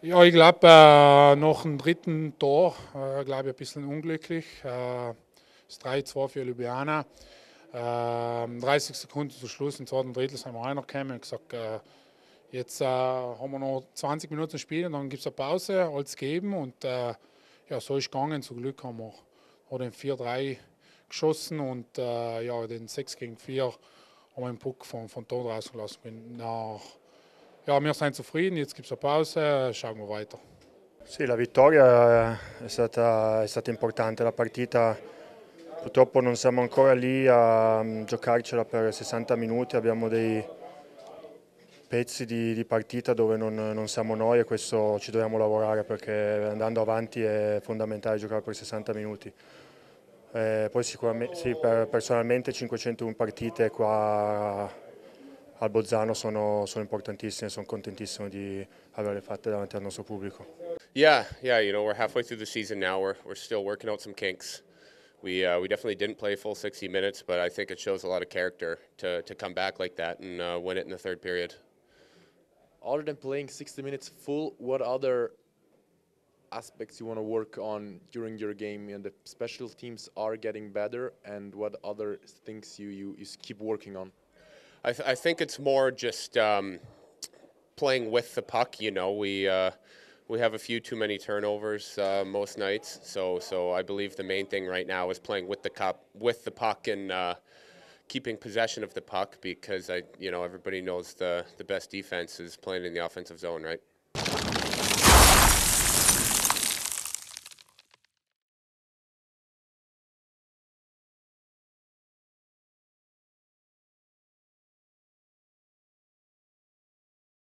Ja, ich glaube, nach dem dritten Tor, glaube ich, ein bisschen unglücklich. Das 3-2 für Ljubljana. 30 Sekunden zu Schluss, im zweiten Drittel sind wir reingekommen und gesagt, jetzt haben wir noch 20 Minuten Spiel und dann gibt es eine Pause, alles geben und ja, so ist gegangen. Zum Glück haben wir den 4-3 geschossen und ja, den 6 gegen 4 haben wir den Puck von Tor rausgelassen. Ja, wir sind zufrieden, jetzt gibt es eine Pause, schauen wir weiter. Sì, la vittoria è stata importante, la partita purtroppo non siamo ancora lì a giocarcela per 60 minuti, abbiamo dei pezzi di partita dove non siamo noi e questo ci dobbiamo lavorare perché andando avanti è fondamentale giocare per 60 minuti. Poi sicuramente, sì, personalmente 501 partite qua al Bolzano sono importantissime, sono contentissimo di averle fatte davanti al nostro pubblico. Yeah, we're halfway through the season now. We're still working out some kinks. We definitely didn't play full 60 minutes, but I think it shows a lot of character to come back like that and win it in the third period. Other than playing 60 minutes full, what other aspects you want to work on during your game? And the special teams are getting better, and what other things you keep working on? I think it's more just playing with the puck. We have a few too many turnovers most nights, so I believe the main thing right now is playing with the puck, and keeping possession of the puck because everybody knows the best defense is playing in the offensive zone, right?